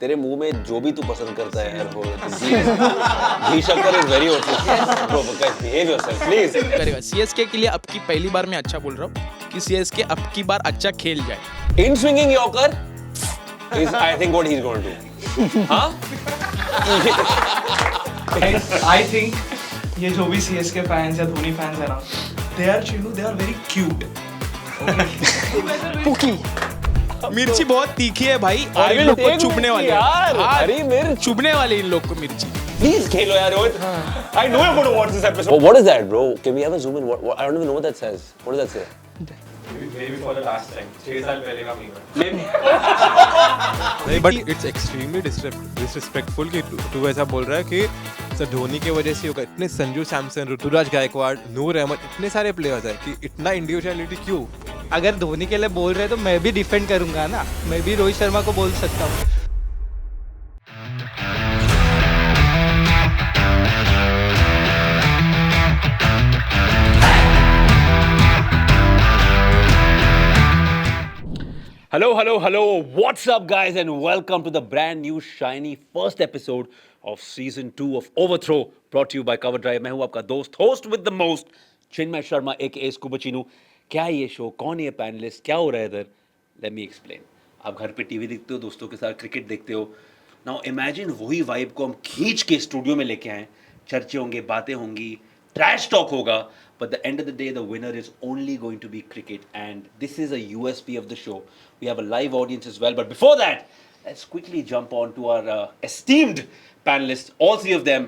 तेरे मुंह में जो भी तू पसंद करता है यार वो घी शक्कर is very bro behave yourself please करेगा सीएसके के लिए अब की पहली बार मैं अच्छा बोल रहा हूँ कि सीएसके अब की बार अच्छा खेल जाए in swinging yorker is I think what he is going to do हां I think ये जो भी CSK फैंस या धोनी फैंस है ना, they are very cute. मिर्ची बहुत तीखी है भाई और इन लोग को चुभने वाली यार हरी मिर्च चुभने वाली इन लोग को मिर्ची प्लीज खेलो यार Rohit I know you're going to watch this episode. What is that, bro? Can we have a zoom in? What I don't even know what that says. What does that say? Maybe for the last time. 6 साल पहले का meme है. नहीं but it's extremely disrespectful कि तू ऐसा बोल रहा है कि सर धोनी की वजह से होगा. इतने संजू सैमसन, ऋतुराज गायकवाड़, नूर अहमद, इतने सारे प्लेयर्स हैं कि इतना इंडिविजुअलिटी क्यों? अगर धोनी के लिए बोल रहे तो मैं भी डिफेंड करूंगा ना. मैं भी रोहित शर्मा को बोल सकता हूँ. Hello. What's up, guys, and welcome to the brand new shiny first episode of season 2 of Overthrow, brought to you by Cover Drive. मैं हूँ आपका दोस्त, host with the most, Chinmay Sharma aka Scuba Chinu. क्या है ये show, कौन है ये पैनलिस्ट, क्या हो रहा है इधर? Let me explain. आप घर पे टीवी देखते हो, दोस्तों के साथ क्रिकेट देखते हो. Now imagine वही वाइब को हम खींच के स्टूडियो में लेके आए. चर्चे होंगे, बातें होंगी, ट्रैश टॉक होगा. But at the end of the day, the winner is only going to be cricket, and this is a USP of the show. We have a live audience as well. But before that, let's quickly jump on to our esteemed panelists, all three of them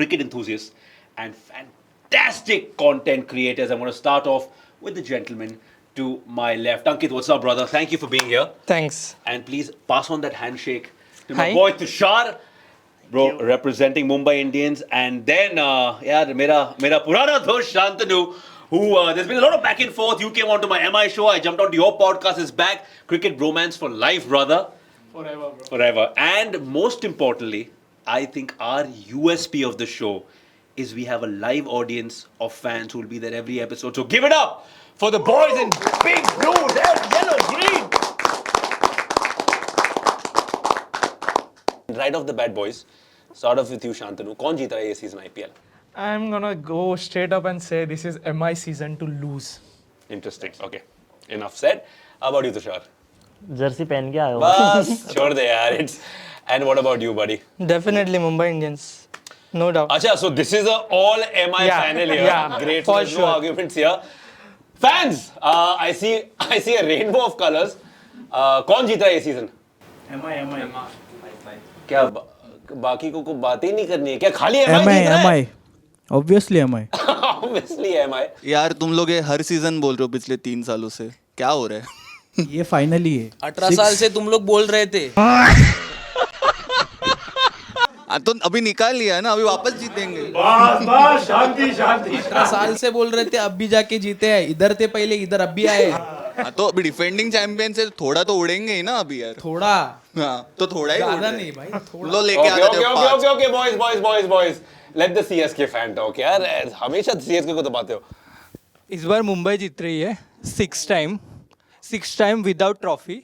cricket enthusiasts and fantastic content creators. I'm going to start off with the gentleman to my left. Ankit, what's up, brother? Thank you for being here. Thanks. And please pass on that handshake to my Hi. boy Tushar. Bro, representing Mumbai Indians, and then यार मेरा पुराना दोस्त Shantanu, who there's been a lot of back and forth. You came onto my MI show, I jumped onto your podcast. Is back. Cricket bromance for life, brother. Forever, bro. Forever. And most importantly, I think our USP of the show is we have a live audience of fans who will be there every episode. So give it up for the boys in pink, blue, red, yellow, green. Right off the bat, boys. Start off with you, Shantanu. कौन जीत रहा है ये season IPL? I'm gonna go straight up and say this is MI season to lose. Interesting. Okay. Enough said. How about you, Tushar? Jersey पहन के आया हो. बस छोड़ दे यार. It's and what about you, buddy? Definitely Mumbai Indians. No doubt. Acha, so this is a all MI Yeah, panel here. yeah, Great. for So there's no sure. arguments here. Fans, I see a rainbow of colors. कौन जीत रहा है ये season? MI. क्या बाकी को बात ही नहीं करनी है क्या? खाली MI जीत रहा है? Obviously MI. Obviously MI. यार तुम लोग ये हर सीजन बोल रहे हो पिछले 3 सालों से, क्या हो रहा है? ये फाइनली है. 18 साल से तुम लोग बोल रहे थे. तो अभी निकाल लिया है ना, अभी वापस जीतेंगे. बस शांति. 18 साल से बोल रहे थे, अब भी जाके जीते हैं. इधर थे पहले, इधर अब भी आए. तो अभी डिफेंडिंग चैंपियन से थोड़ा तो उड़ेंगे ही ना अभी यार. थोड़ा तो थोड़ा ही ज्यादा नहीं भाई, थोड़ा. लो लेके आ जाते हो. Okay, boys. Let the CSK fan talk यार. हमेशा CSK को दबाते हो. इस बार मुंबई जीत रही है 6 टाइम विदाउट ट्रॉफी.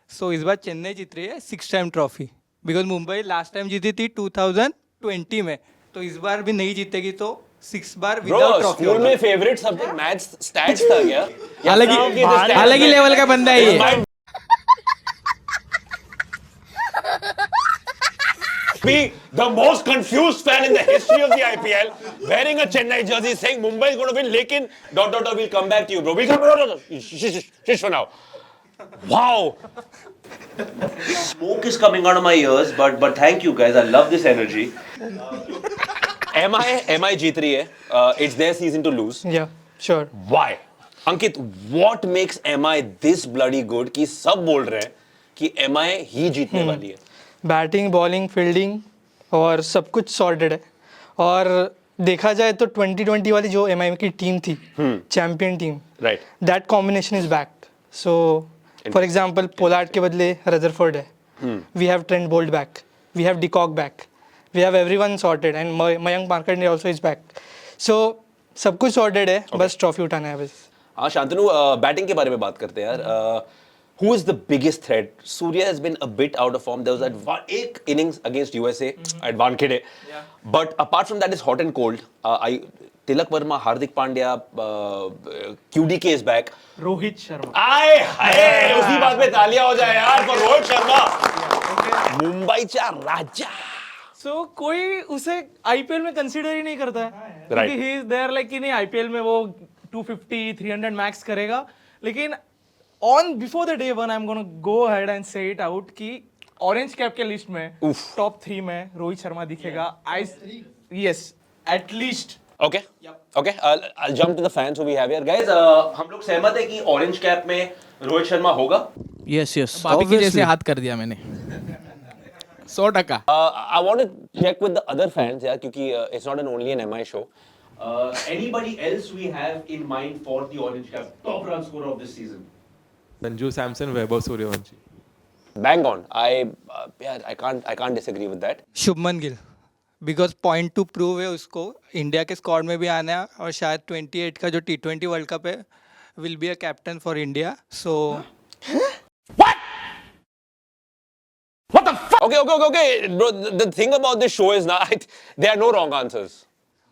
सो इस बार चेन्नई जीत रही है 6 time trophy. Because Mumbai last time जीती थी 2020 में. तो इस बार भी नहीं जीतेगी तो 6 बार विदाउट Bro, ट्रॉफी. स्कूल में फेवरेट सब्जेक्ट मैथ्स स्टैट्स था क्या? अलग ही लेवल का बंदा है ये. Be the most confused fan in the history of the IPL, wearing a Chennai jersey, saying Mumbai is going to win. Lekin ... We'll come back to you, bro. Shush for now. Wow. Smoke is coming out of my ears, but thank you guys. I love this energy. MI जीत रही है. It's their season to lose. Yeah, sure. Why? Ankit, what makes MI this bloody good कि सब बोल रहे हैं कि MI ही जीतने वाली है? बैटिंग, बॉलिंग, फील्डिंग और सब कुछ सॉर्टेड है. और देखा जाए तो 2020 वाली जो MI की टीम थी, champion team, Right. That combination is back. So for example Pollard के बदले रदरफोर्ड है. We have Trent Boult back, we have de Kock back, we have everyone sorted and Mayank Markande also is back. So सब कुछ sorted है. बस trophy उठाना है बस. हाँ शांतनु, बैटिंग के बारे में बात करते हैं यार. who is the biggest threat? Surya has been a bit out of form. There was that one innings against USA at Wankhede. But apart from that, it's hot and cold. Tilak Verma, Hardik Pandya, QDK is back. Rohit Sharma आए हाय उसी बात पे तालियां हो जाए यार for Rohit Sharma. मुंबईचा राजा. सो कोई उसे आईपीएल में कंसीडर ही नहीं करता है Right. क्योंकि ही इज देयर लाइक कि नहीं आईपीएल में वो 250 300 मैक्स करेगा लेकिन on before the day one I am gonna go ahead and say it out कि ऑरेंज कैप के लिस्ट में टॉप 3 में रोहित शर्मा दिखेगा I yes at least Okay. Okay. I'll jump to the fans who we have here, guys. हम लोग सहमत है कि ऑरेंज कैप में रोहित शर्मा होगा. यस यस भाभी के जैसे हाथ कर दिया मैंने 100%. I want to check with the other fans, yeah, क्योंकि it's not an only an MI show. Anybody else we have in mind for the orange cap top run scorer of this season? Sanju Samson, Vaibhav Suryavanshi. Bang on. I can't disagree with that. Shubman Gill because point two prove है उसको India के squad में भी आना है और शायद 28 का जो T20 वर्ल्ड कप है will be a captain for India so Okay. Bro, the thing about this show is now there are no wrong answers.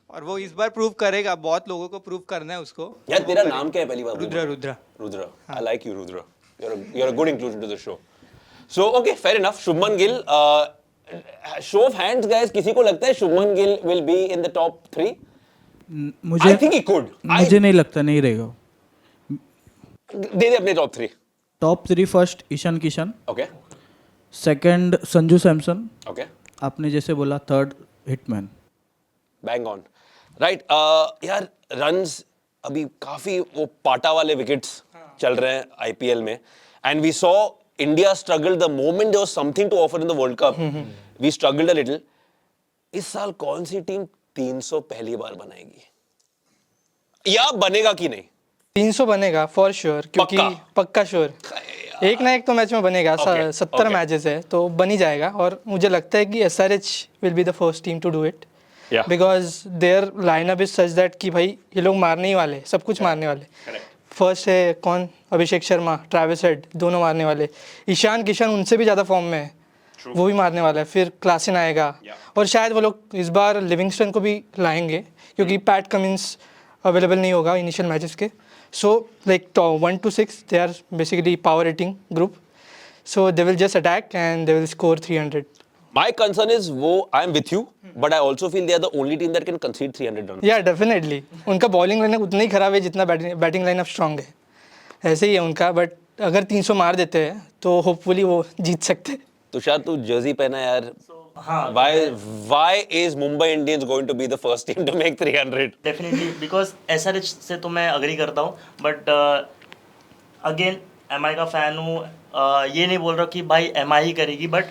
और वो इस बार प्रूव करेगा बहुत लोगों को प्रूव करना है उसको यार तेरा नाम क्या है पहली बार? Rudra Rudra. I like you, Rudra. You're a good inclusion to the show. So okay, fair enough. Shubman Gill. Show of hands, guys. किसी को लगता है Shubman Gill will be in the top 3? मुझे I think he could. मुझे नहीं लगता नहीं रहेगा. दे अपने top 3. Top 3 first Ishan Kishan, Okay. Second Sanju Samson, Okay. आपने जैसे बोला third hitman. Bang on. Right. यार runs अभी काफी वो पाटा वाले विकेट्स चल रहे हैं आईपीएल में and we saw India struggled the moment there was something to offer in the World Cup. We struggled a little. इस साल कौन सी टीम 300 पहली बार बनाएगी या बनेगा कि नहीं? 300 बनेगा फॉर श्योर क्योंकि पक्का श्योर एक ना एक तो मैच में बनेगा. 70 मैचेस है तो बन ही जाएगा और मुझे लगता है कि SRH will be the first team to do it because their lineup is such that कि भाई ये लोग मारने ही वाले सब कुछ मारने वाले. फर्स्ट है कौन अभिषेक शर्मा ट्रैविस हेड दोनों मारने वाले. ईशान किशन उनसे भी ज़्यादा फॉर्म में है वो भी मारने वाला है. फिर क्लासिन आएगा और शायद वो लोग इस बार लिविंगस्टन को भी लाएंगे क्योंकि पैट कमिंस अवेलेबल नहीं होगा इनिशियल मैचेस के. So like 1 to 6 they are basically power hitting group so they will just attack and they will score 300. My concern is I am with you, but I also feel they are the only team that can concede 300 runs. या definitely उनका bowling lineup उतना ही खराब है जितना batting lineup strong है. ऐसे ही है उनका बट अगर 300 मार देते हैं तो होपफुली वो जीत सकते हैं. तुषार तू जर्सी पहना यार. Why is Mumbai Indians going to be the first team to make 300? Definitely because SRH से तो मैं अग्री करता हूँ बट अगेन MI का फैन हूँ. ये नहीं बोल रहा कि भाई MI ही करेगी बट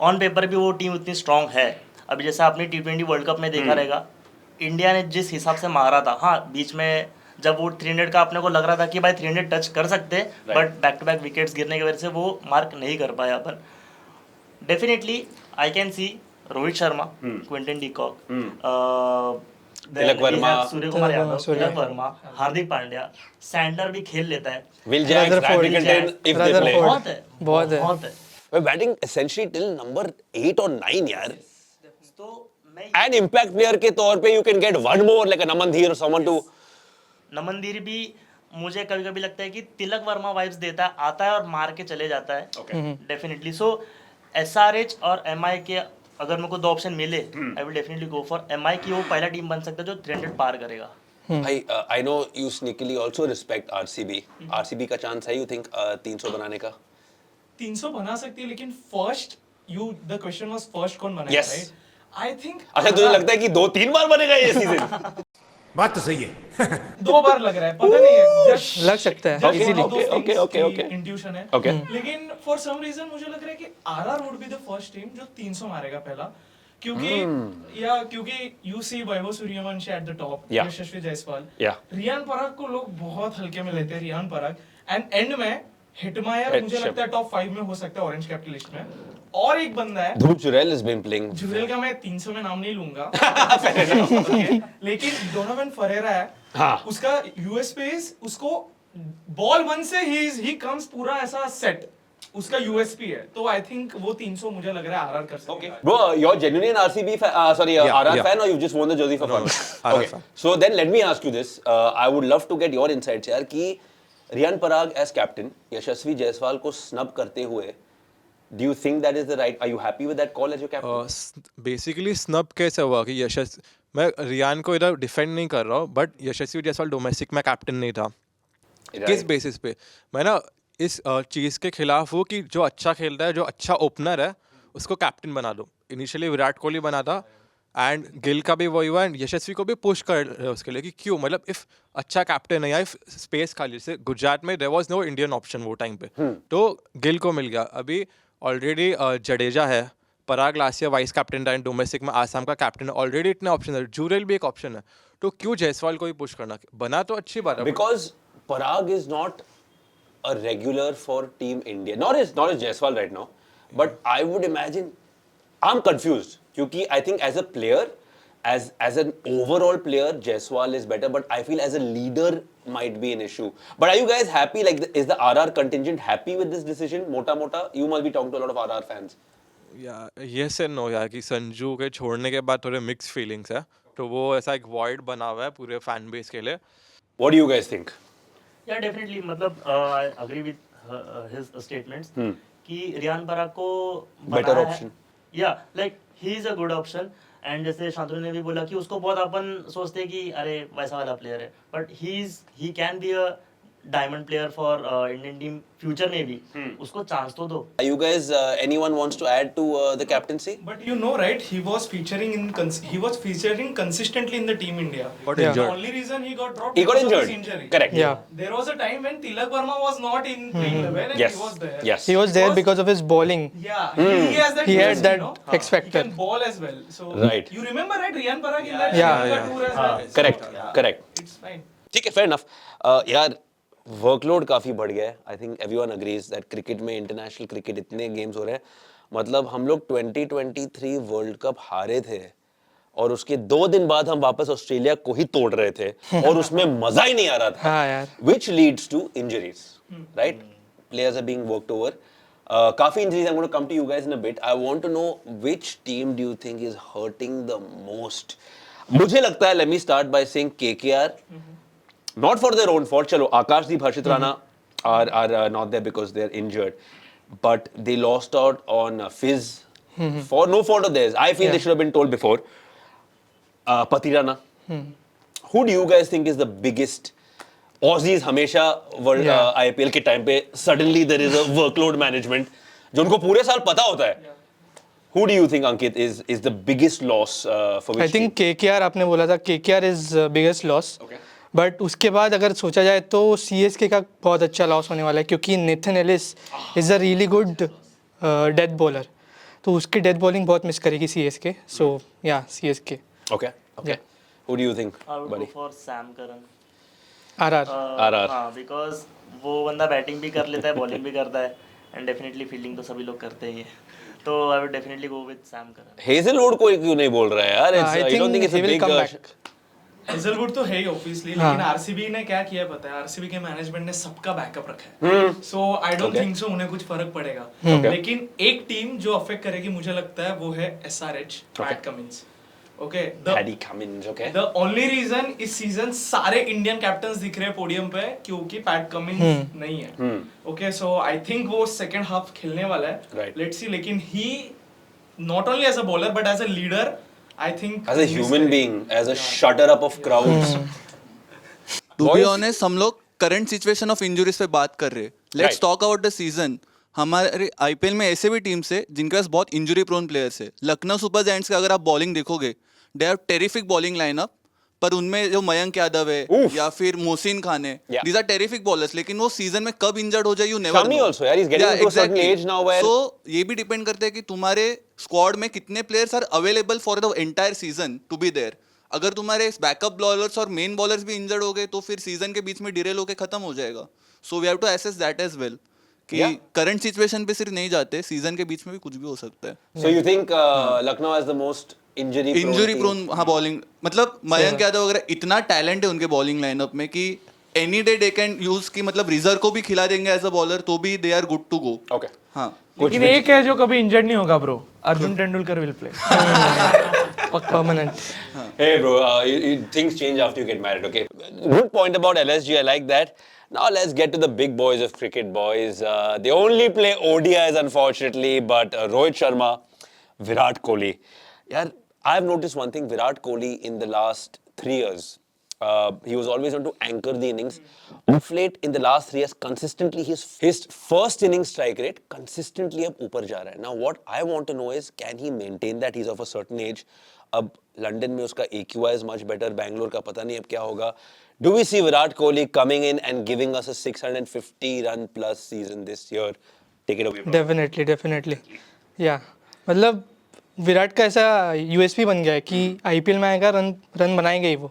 ऑन पेपर भी वो टीम उतनी स्ट्रांग है. अभी जैसे आपने T20 वर्ल्ड कप में देखा रहेगा इंडिया ने जिस हिसाब से मारा था. हाँ बीच में जब वो 300 का अपने को लग रहा था कि भाई 300 टच कर सकते हैं but back to back wickets गिरने की वजह से वो मार्क नहीं कर पाया. पर definitely I can see Rohit Sharma, Quinton de Kock, Tilak Varma, Surya Kumar Yadav, Tilak Varma, Hardik Pandya, Sandler भी खेल लेता है. Will Jacks, Bradley Contain if they play. बहुत है. We're batting essentially till number 8 or 9 यार. तो मैं And impact player के तौर पे you can get one more like a Namandir or someone to. नमनदीर भी मुझे कभी कभी लगता है कि तिलक वर्मा वाइब्स देता है, आता है और मार के चले जाता है. डेफिनेटली. सो SRH और MI के अगर मेरे को 2 ऑप्शन मिले आई will definitely go for MI की. वो पहला टीम बन सकता है जो 300 पार करेगा. I know you sneakily also respect RCB. RCB का चांस है you think 300 बनाने का? 300 बना सकती है लेकिन first the question was first कौन बनेगा Yes. राइट. आई थिंक अच्छा तुझे लगता है कि 2-3 बार बनेगा ये सीजन? बात तो सही है. 2 बार लग रहा है पता नहीं है जस्ट लग सकता है Okay. इंट्यूशन है. Okay. लेकिन फॉर सम रीजन मुझे लग रहा है कि RR would be the first team जो 300 मारेगा पहला क्योंकि you see Vaibhav Suryavanshi at the top, Yashasvi Jaiswal, Riyan Parag को लोग बहुत हल्के में लेते हैं. रियान पराग एंड एंड में हिटमायर मुझे लगता है टॉप 5 में हो सकता है ऑरेंज कैप की लिस्ट में. और एक बंदा है ध्रुव Jurel has been playing. Jurel का मैं 300 में नाम नहीं लूंगा okay? लेकिन डोनोवन फरेरा है. उसका यूएस पेस उसको बॉल 1 से ही कम्स पूरा ऐसा सेट, उसका यूएसपी है, तो आई थिंक वो 300 मुझे लग रहा है आरआर कर सकता है. Bro, you're genuinely an RCB RR yeah. fan, or you just won the jersey for fun? RR Okay. fan. So then let me ask you this. I would love to get your insights यार कि Riyan Parag as captain यशस्वी जायसवाल को snub करते हुए, do you think that is the right? Are you happy with that call as your captain? Basically snub कैसे हुआ कि मैं रियान को इधर डिफेंड नहीं कर रहा हूँ, बट यशस्वी जायसवाल डोमेस्टिक में कैप्टन नहीं था. किस बेसिस पे मैं ना इस चीज़ के खिलाफ हूँ कि जो अच्छा खेलता है, जो अच्छा ओपनर है, उसको कैप्टन बना दो. इनिशियली विराट कोहली बना था, एंड गिल का भी वही हुआ, एंड यशस्वी को भी पुश कर रहे उसके लिए कि क्यों, मतलब इफ अच्छा कैप्टन है या इफ स्पेस खाली से गुजरात में there was no Indian option वो टाइम पे, तो गिल को मिल गया. अभी ऑलरेडी जडेजा है, पराग लास्ट ईयर वाइस कैप्टन था, डोमेस्टिक में आसाम का कैप्टन है, ऑलरेडी इतने ऑप्शन है, जुरेल भी एक ऑप्शन है, तो क्यों जायसवाल को ही पुश करना. बना तो अच्छी बात है, Because Parag is not a regular for Team India. Nor is Jaiswal right now. But I would imagine, I'm confused. क्योंकि I think as a player, as an overall player, Jaiswal is better. But I feel as a leader might be an issue. But are you guys happy? Like, is the RR contingent happy with this decision? Mota. You must be talking to a lot of RR fans. Yes and no यार, कि संजू के छोड़ने के बाद थोड़े mix feelings है, तो वो ऐसा एक वॉइड बना हुआ है पूरे फैन बेस के लिए. What do you guys think? या डेफिनेटली, मतलब I agree with his statements कि रियान पराग को Better बनाया option. है, या like he is a good option. And जैसे शांतनु ने भी बोला कि उसको बहुत अपन सोचते हैं कि अरे वैसा वाला प्लेयर है, but he can be a diamond player for Indian team future में भी. उसको चांस तो दो. Are you guys, anyone wants to add to the captaincy? But you know, right? He was featuring consistently in the Team India. Got The injured. only reason he got dropped. He got because of his injured. injury. Correct. Yeah. There was a time when Tilak Verma was not in playing 11 and Yes. he was there. Yes. He was there because of his bowling. Yeah, he has that. He had ability, that you know? X He factor. can ball as well. So Right. you remember, right? Riyan Parag in that Yeah. Sri Lanka tour as well. Correct. So, yeah, Correct. It's fine. ठीक है, fair enough. यार workload काफ़ी बढ़ गया है. I think everyone agrees that cricket में, international cricket, इतने games हो रहे हैं. मतलब हम लोग 2023 वर्ल्ड कप हारे थे और उसके 2 दिन बाद हम वापस ऑस्ट्रेलिया को ही तोड़ रहे थे और उसमें मजा ही नहीं आ रहा था. हाँ यार. Which leads to injuries, right? Players are being worked over. काफी injuries. I'm going to come to you guys in a bit. I want to know which team do you think is hurting the most? मुझे लगता है, let me start by saying KKR. Not for their own fault. चलो, Akashdeep, Harshit Rana are not there because they're injured. But they lost out on Fizz for no fault of theirs. I feel they should have been told before. Pati Rana. Who do you guys think is the biggest? Aussies हमेशा world IPL के time पे suddenly there is a workload management जो उनको पूरे साल पता होता है. Who do you think, Ankit, is the biggest loss for which I think KKR, आपने बोला था KKR is biggest loss. Okay. But उसके बाद अगर सोचा जाए तो CSK का बहुत अच्छा लॉस होने वाला है, क्योंकि Nathan Ellis is a really good death bowler, तो उसकी डेथ बॉलिंग बहुत मिस करेगी CSK. सो या CSK. Okay. Yeah. Who do you think, I would buddy? Go for Sam Curran. RR. RR. हाँ, बिकॉज वो बंदा बैटिंग भी कर लेता है, बॉलिंग भी करता है, एंड डेफिनेटली फील्डिंग तो सभी लोग करते ही हैं, तो I would definitely go with Sam Curran. Hazelwood कोई क्यों नहीं बोल रहा है यार? I I don't think think it's a he will big come back. Hazlewood तो है ही ऑब्वियसली, हाँ. लेकिन आरसीबी ने क्या किया पता है? आरसीबी के मैनेजमेंट ने सबका बैकअप रखा है, सो आई डोंट थिंक सो उन्हें कुछ फर्क पड़ेगा. लेकिन एक टीम जो अफेक्ट करेगी मुझे लगता है वो है SRH, Pat Cummins. Okay, Paddy Cummins, okay. The only reason इस सीजन सारे इंडियन कैप्टन्स दिख रहे हैं पोडियम पे क्योंकि पैट कमिंस नहीं है. ओके, सो आई थिंक वो सेकंड हाफ खेलने वाला है. Right. Let's see. लेकिन he not only as a bowler but as a leader, I think As a human being, as a shutter up of crowds. To be honest, हम लोग current situation of injuries पे बात कर रहे हैं. Let's talk about the season. हमारे IPL में ऐसे भी टीम्स है जिनके पास बहुत इंजुरी प्रोन प्लेयर्स है. लखनऊ सुपर जायंट्स का अगर आप बॉलिंग देखोगे, they have terrific bowling lineup, पर उनमें जो मयंक यादव है या फिर मोहसिन खान है, दीज आर टेरिफिक बॉलर्स, लेकिन वो सीजन में कब इंजर्ड हो जाए यू नेवर Shami also, यार, he's getting to a certain age now where- So ये भी डिपेंड करता है कि तुम्हारे स्क्वाड में कितने players are available for the entire season to be there. अगर तुम्हारे बैकअप बॉलर्स और मेन बॉलर्स भी इंजर्ड हो गए तो फिर सीजन के बीच में डिरेल होके खत्म हो जाएगा. So we have to assess that as well कि करंट सिचुएशन पे सिर्फ नहीं जाते, सीजन के बीच में भी कुछ भी हो सकता है. So you think Lucknow has the most injury प्रोन, हाँ, बॉलिंग, मतलब मयंक यादव वगैरह इतना टैलेंट है उनके बॉलिंग लाइनअप में कि any day they can use की मतलब रिजर्व को भी खिला देंगे एज अ बॉलर तो भी they are good to go. Okay. हाँ लेकिन एक है जो कभी इंजर्ड नहीं होगा bro, Arjun Tendulkar will play permanent. Hey bro, things change after you get married, okay? Good point about LSG, I like that. Now let's get to the big boys of cricket, boys. They only play ODIs, unfortunately, but Rohit Sharma, Virat Kohli. Yeah, I've noticed one thing, Virat Kohli in the last 3 years, he was always on to anchor the innings. Of late, in the last 3 years, consistently, his first inning strike rate consistently up ऊपर जा रहा है. Now, what I want to know is, can he maintain that? He's of a certain age. अब London में उसका AQI is much better. Bangalore का पता नहीं अब क्या होगा. Do we see Virat Kohli coming in and giving us a 650 run plus season this year? Take it away. bro. Definitely या मतलब विराट का ऐसा यूएसपी बन गया है कि आईपीएल में आएगा, रन बनाएगा ही वो,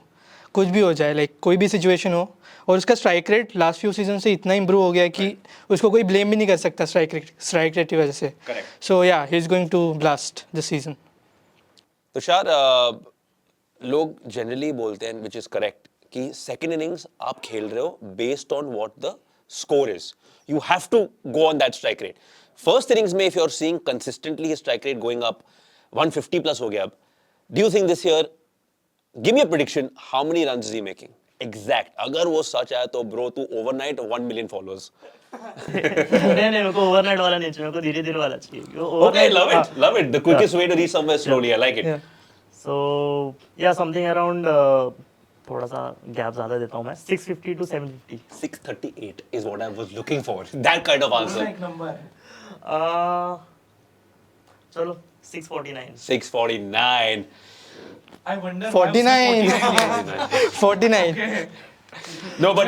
कुछ भी हो जाए, लाइक कोई भी सिचुएशन हो. और उसका strike rate last few season से इतना इंप्रूव हो गया है कि उसको कोई ब्लेम भी नहीं कर सकता स्ट्राइक रेट की वजह से. सो या he is going to blast this season. Tushar, लोग जनरली बोलते हैं, विच इज करेक्ट, कि सेकेंड इनिंग्स आप खेल रहे हो based on what the score is. You have to go on that strike rate. First innings में if you are seeing consistently his strike rate going up 150 plus हो गया अब, do you think this year, give me a prediction, how many runs is he making exact? अगर वो सच है तो bro तू overnight 1 million followers. नहीं मेरे को ओवरनाइट वाला नहीं चाहिए, मेरे को धीरे धीरे वाला चाहिए. Okay, love it. The quickest way to reach somewhere slowly. I like it. सो या समथिंग अराउंड, थोड़ा सा गैप ज्यादा देता हूँ मैं, 650 to 750. 638 is what I was looking for. That kind of answer. चलो 649. 649. I wonder 49. No, but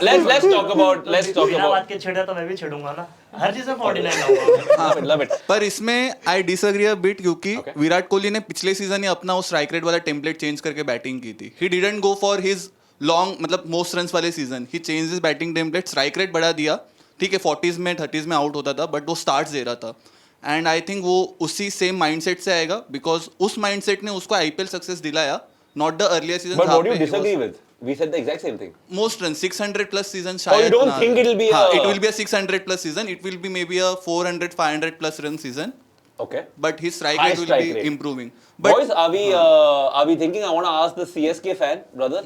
let's talk about बिना बात के छेड़ा तो मैं भी छेड़ूंगा ना, हर चीज में 49 लाऊंगा. love it. पर इसमें आई डिसएग्री अ बिट क्योंकि विराट कोहली ने पिछले सीजन ही अपना वो स्ट्राइक रेट वाला टेम्पलेट चेंज करके बैटिंग की थी. He didn't go for his long मतलब मोस्ट रन्स वाले सीजन. He change his batting template, strike rate बढ़ा दिया. ठीक है 40s में 30s में आउट होता था बट वो स्टार्ट्स दे रहा था. एंड आई थिंक वो उसी सेम माइंडसेट से आएगा बिकॉज उस माइंडसेट ने उसको आईपीएल सक्सेस दिलाया, not the earlier season. But what do you disagree with? We said the exact same thing. Most runs 600 plus season Oh, you शायद don't ना think आए. it'll be हाँ, a- it will be a 600 plus season. It will be maybe a 400 500 plus run season. Okay. But his strike High rate will strike be rate. improving. But Boys, are we thinking? I want to ask the CSK fan, brother.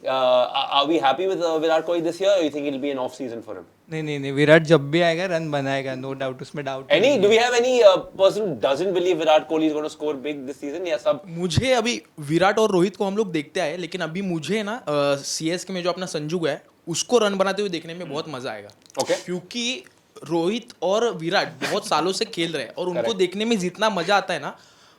Are we happy with Virat Kohli this year, or you think it'll be an off season for him? नहीं विराट जब भी आएगा run बनाएगा, no doubt, उसमें doubt. Do we have any person who doesn't believe Virat Kohli is going to score big this season? या सब मुझे अभी विराट और रोहित को हम लोग देखते आए, लेकिन अभी मुझे ना सीएसके में जो अपना संजू है उसको रन बनाते हुए देखने में बहुत मजा आएगा. Okay. क्योंकि रोहित और विराट बहुत सालों से खेल रहे हैं और उनको देखने में जितना मजा आता है ना,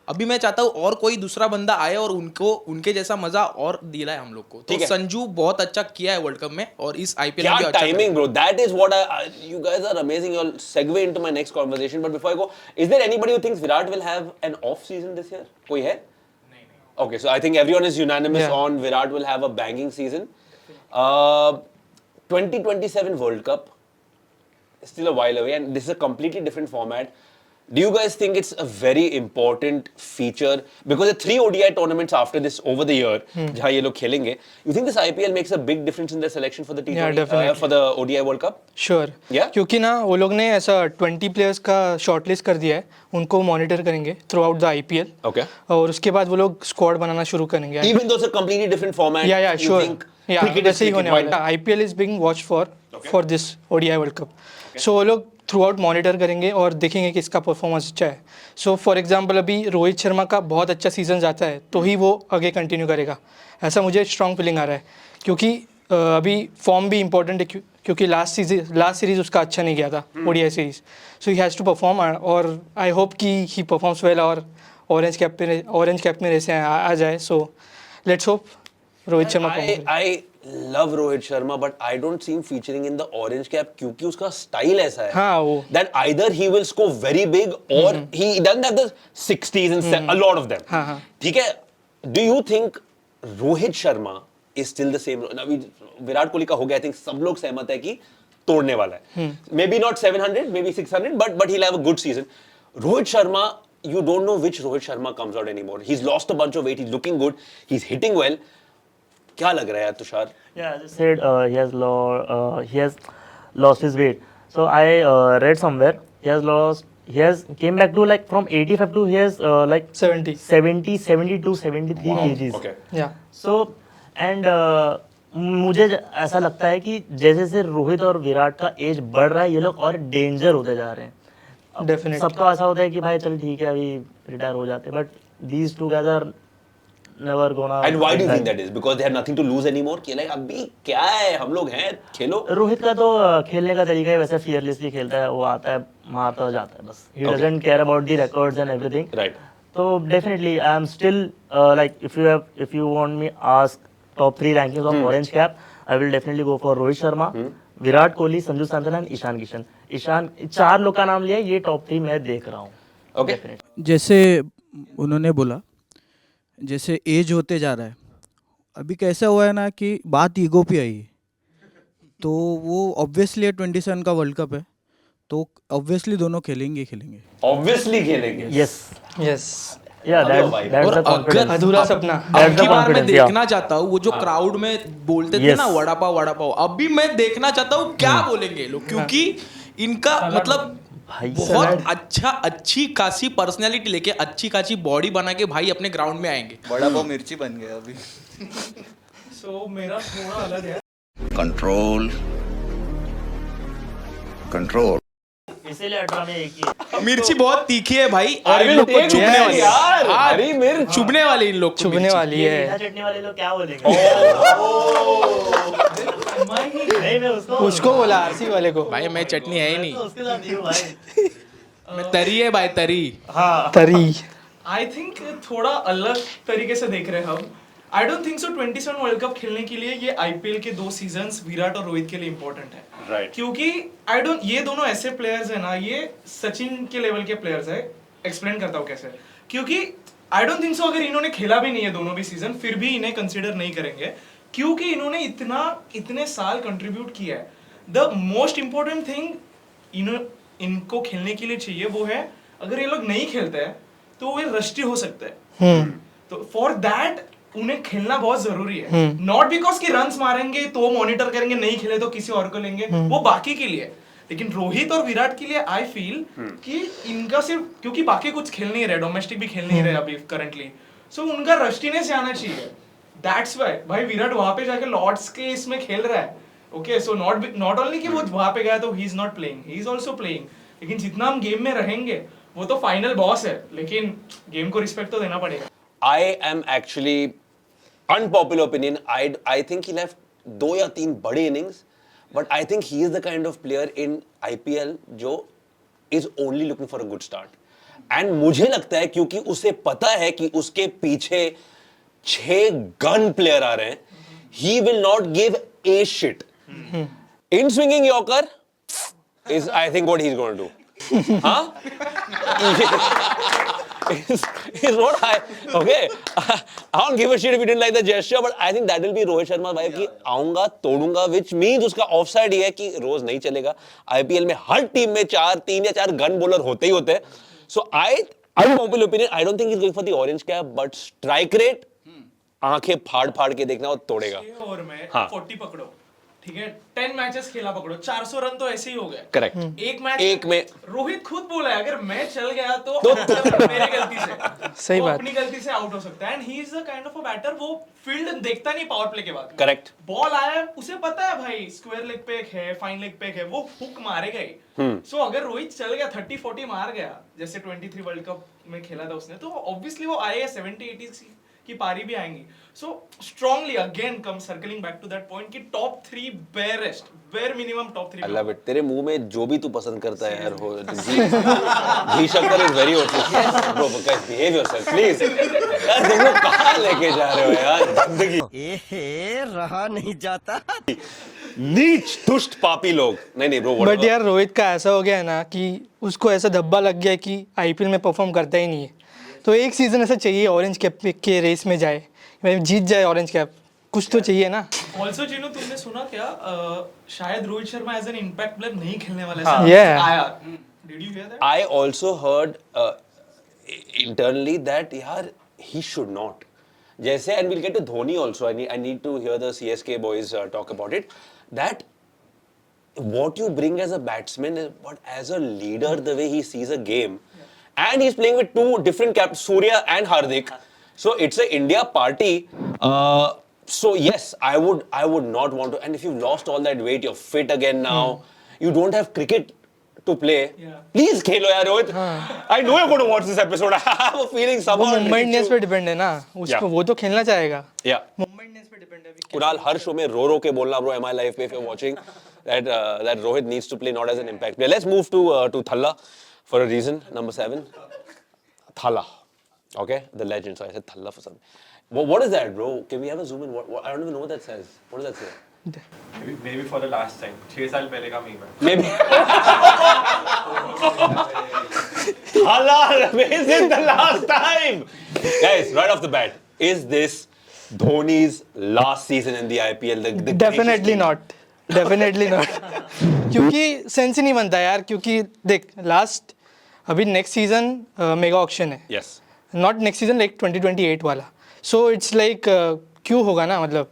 अभी मैं चाहता हूँ और कोई दूसरा बंदा आए और उनको उनके जैसा मजा और दिलाए हम लोग को. तो संजू बहुत अच्छा किया है वर्ल्ड कप में और इस आईपीएल में भी अच्छा timing, bro. That is what you guys are amazing. You'll segue into my next conversation. But before I go, is there anybody who thinks Virat will have an off season this year? कोई है? Okay, so I think everyone is unanimous on Virat will have a banging season. 2027 World Cup is still a while away, and this is a completely different format. Do you guys think it's a very important feature because the 3 ODI tournaments after this over the year, जहाँ ये लोग खेलेंगे, you think this IPL makes a big difference in their selection for the T20 for the ODI World Cup? Sure. Yeah? क्योंकि ना वो लोग ने ऐसा 20 प्लेयर्स का शॉर्टलिस्ट कर दिया है, उनको मॉनिटर करेंगे through out the IPL. Okay. और उसके बाद वो लोग स्क्वाड बनाना शुरू करेंगे. Even though it's a completely different format. या you श्योर. think या cricket is वैसे ही cricket, होने why वाला not? है. IPL is being watch for this ODI world cup. So वो लोग थ्रू आउट मॉनिटर करेंगे और देखेंगे कि इसका परफॉर्मेंस अच्छा है. सो फॉर एग्जांपल अभी रोहित शर्मा का बहुत अच्छा सीजन जाता है तो ही वो आगे कंटिन्यू करेगा, ऐसा मुझे स्ट्रॉन्ग फीलिंग आ रहा है. क्योंकि अभी फॉर्म भी इंपॉर्टेंट है क्योंकि लास्ट सीरीज उसका अच्छा नहीं गया था ODI series. So he has to perform और आई होप कि ही परफॉर्म्स वेल और ऑरेंज कैप में रेसे आ जाए. So let's hope Rohit Sharma I love Rohit Sharma, but I don't see him featuring in the orange cap क्योंकि उसका style ऐसा है. हाँ वो. That either he will score very big or he doesn't have the 60s and a lot of them. हाँ. ठीक है. Do you think Rohit Sharma is still the same? अभी विराट कोहली का हो गया, I think सब लोग सहमत है कि तोड़ने वाला है. Maybe not 700, maybe 600, but he'll have a good season. Rohit Sharma, you don't know which Rohit Sharma comes out anymore. He's lost a bunch of weight. He's looking good. He's hitting well. क्या लग रहा है यार Tushar? Yeah, as I said, he has lost his weight. So I read somewhere he has came back to like from 85 to he has like 70. 72, 73 kgs. Okay. Yeah. So and मुझे ऐसा लगता है कि जैसे जैसे रोहित और विराट का एज बढ़ रहा है ये लोग और डेंजर होते जा रहे हैं. अब Definitely. सबका ऐसा होता है कि भाई चल ठीक है अभी रिटायर हो जाते हैं but these two gather never gonna. And why do you think that is? Because they have nothing to lose anymore. कि like अभी क्या है, हम लोग हैं, खेलो. रोहित का तो खेलने का तरीका ही वैसे फियरलेसली खेलता है, वो आता है मारता जाता है बस. He doesn't care about the records and everything. Right. तो definitely I am still like if you want me ask top 3 rankings of orange cap I will definitely go for Rohit Sharma, Virat Kohli, Sanju Samson and Ishan Kishan. Ishan 4 लोग का नाम लिया, ये टॉप 3 मैं देख रहा हूँ. Okay. जैसे उन्होंने बोला, जैसे एज होते जा रहा है, अभी कैसा हुआ है ना कि बात ईगो पे आई है. तो वो ऑब्वियसली 27 का वर्ल्ड कप है, तो ऑब्वियसली दोनों खेलेंगे. Obviously खेलेंगे. Yes Yes. या दैट्स और द अगर कॉन्फिडेंस. अधूरा सपना. अब की बार मैं confidence, yeah. देखना चाहता हूँ वो जो क्राउड में बोलते थे Yes. ना वड़ा पाव, अभी मैं देखना चाहता हूँ क्या बोलेंगे ये लोग, क्योंकि इनका मतलब बहुत अच्छी खासी पर्सनैलिटी लेके अच्छी खासी बॉडी बना के भाई अपने ग्राउंड में आएंगे. बड़ा पाव मिर्ची बन गया अभी. सो मेरा थोड़ा अलग है. कंट्रोल इसीलिए 18 में एक ही है. मिर्ची बहुत तीखी है भाई और I इन will लोग को take चुभने that वाली है. यार. हाँ, हरी मिर्च. चुभने वाली इन लोग को चुभने मिर्ची. वाली ये है. मीठा चटनी वाले लोग क्या बोलेंगे? नहीं मैं उसको बोला आरसी वाले को. भाई मैं चटनी है ही नहीं, तो उसके साथ ही हूँ भाई. मैं तरी है भाई तरी. तरी. आई थिंक थोड़ा अलग तरीके से देख रहे हैं हम. I don't think so 27 world cup खेलने के लिए ये आईपीएल के 2 सीजन्स विराट और रोहित के लिए इंपॉर्टेंट है. Right. क्योंकि ये दोनों ऐसे प्लेयर्स हैं ना, ये सचिन के लेवल के प्लेयर्स है. एक्सप्लेन करता हूँ कैसे. क्योंकि आई डोंट थिंक सो अगर इन्होंने खेला भी नहीं है दोनों भी सीजन फिर भी इन्हें कंसिडर नहीं करेंगे, क्योंकि इन्होंने इतने साल कंट्रीब्यूट किया है. द मोस्ट इंपॉर्टेंट थिंग इनको खेलने के लिए चाहिए वो है, अगर ये लोग नहीं खेलते हैं तो वे रस्टी हो सकते हैं. तो फॉर दैट उन्हें खेलना बहुत जरूरी है. नॉट बिकॉज कि रन्स मारेंगे तो मॉनिटर करेंगे, नहीं खेले तो किसी और को लेंगे, वो बाकी के लिए. लेकिन रोहित और विराट के लिए आई फील कि इनका सिर्फ क्योंकि बाकी कुछ खेल नहीं रहे, डोमेस्टिक भी खेल नहीं रहे अभी करंटली, सो उनका रस्टीनेस जाना चाहिए. दैट्स व्हाई भाई विराट वहां पे जाके लॉर्ड्स के इसमें खेल रहा है. ओके सो नॉट ओनली कि वो वहां पे गया तो he is not playing, he is also playing. लेकिन जितना हम गेम में रहेंगे वो तो फाइनल बॉस है, लेकिन गेम को रिस्पेक्ट तो देना पड़ेगा. I am actually unpopular opinion. I think he left 2 या 3 बड़े innings, but I think he is the kind of player in IPL जो is only looking for a good start. And मुझे लगता है क्योंकि उसे पता है कि उसके पीछे 6 गन प्लेयर आ रहे हैं, he will not give a shit. In swinging Yorker is I think what he's going to do. Huh? is what okay. I don't give a shit if you didn't like the gesture, but I think that will be Rohit Sharma vibe कि आऊंगा तोड़ूंगा, which means उसका offside ये है कि रोज नहीं चलेगा. IPL में हर team में 3 या 4 गन बॉलर होते ही होते हैं. So unpopular opinion, I don't think he's going for the orange cap, but strike rate आंखें फाड़ के देखना और तोड़ेगा. 6 ओवर में हाँ. 40 पकड़ो, ठीक है, 10 मैचेस खेला पकड़ो, 400 रन तो ऐसे ही हो गए. करेक्ट. एक में रोहित खुद बोला है अगर मैं चल गया तो मेरी गलती से सही वो बात. अपनी गलती से आउट हो सकता है. And he is the kind of a batter, वो फील्ड देखता नहीं पावर प्ले के बाद. करेक्ट. बॉल आया उसे पता है भाई स्क्वायर लेग पे एक है, फाइन लेग पे एक है, वो हुक मारेगा ही. सो अगर रोहित चल गया 30-40 मार गया जैसे 23 वर्ल्ड कप में खेला था उसने, तो ऑब्वियसली वो आएगा 70-80 की पारी भी आएंगी. So strongly again come circling back to that point कि top 3 bare minimum top 3. I love it. तेरे मुंह में जो भी तू पसंद करता है यार, हो घी शक्कर is very office. Bro guys behave yourself please. यार तुम लोग कहां लेके जा रहे हो यार जिंदगी. रहा नहीं जाता. नीच दुष्ट पापी लोग. नहीं ब्रो. बट यार रोहित का ऐसा हो गया है ना कि उसको ऐसा धब्बा लग गया कि आईपीएल में परफॉर्म करता ही नहीं है. तो एक सीजन ऐसा चाहिए ऑरेंज कैप के रेस में जाए, जीत जाए ऑरेंज कैप, कुछ तो चाहिए ना. ऑल्सो जिन्हों तुमने सुना क्या शायद Rohit Sharma as an impact player नहीं खेलने वाला हाँ. है. Yeah. आया. Did you hear that? I also heard internally that yaar he should not. जैसे, and we'll get to Dhoni also. I need to hear the CSK boys talk about it. That what you bring as a batsman, but as a leader, the way he sees a game, and he's playing with two different captains, Surya and Hardik. So it's a India party. So yes, I would not want to. And if you've lost all that weight, you're fit again now. You don't have cricket to play. Please खेलो यार Rohit. I know you're going to watch this episode. I have a feeling वो somehow. Mumbai Indians पे depend है ना, उसको वो तो खेलना चाहेगा. Yeah. मुंबई इंडियंस पे डिपेंड है. कुणाल हर शो में रो के बोलना bro, am I live पे if you're watching that Rohit needs to play not as an impact player. Let's move to Thalla for a reason. Number 7, Thalla. Okay, the legend. So I said Thalla for something. What is that, bro? Can we have a zoom in? What, I don't even know what that says. What does that say? Maybe for the last time. 6 साल पहले का meme है. Maybe. Thalla remains it the last time. Guys, right off the bat, is this Dhoni's last season in the IPL? The definitely not, definitely not. क्योंकि sense ही नहीं बनता यार. क्योंकि देख लास्ट अभी नेक्स्ट सीजन मेगा ऑक्शन है. Yes. Not next season, like 2028 वाला. So it's like क्यों होगा ना, मतलब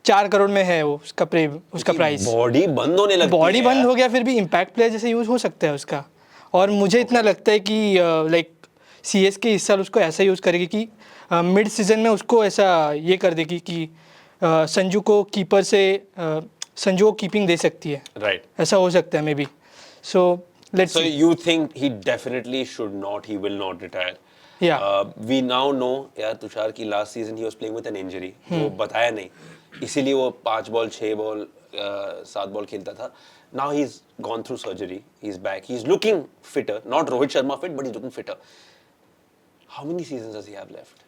4 करोड़ में है वो उसका प्राइस. बॉडी बंद होने लगती है. बॉडी बंद हो गया फिर भी इम्पैक्ट प्लेयर जैसे यूज़ हो सकता है उसका. और मुझे इतना लगता है कि लाइक CSK इस साल उसको ऐसा यूज़ करेगी कि मिड सीजन में उसको ऐसा ये कर देगी कि संजू को कीपर से संजू को कीपिंग दे सकती है. Right. ऐसा हो सकता है may be. So let's So you think he definitely should not, he will not retire? Yeah. We now know यार तुषार की last season he was playing with an injury. वो बताया नहीं, इसीलिए वो 5 बॉल 6 बॉल 7 बॉल खेलता था. Now he's gone through surgery. He's back. He's looking fitter. Not Rohit Sharma fit, but he's looking fitter. How many seasons does he have left?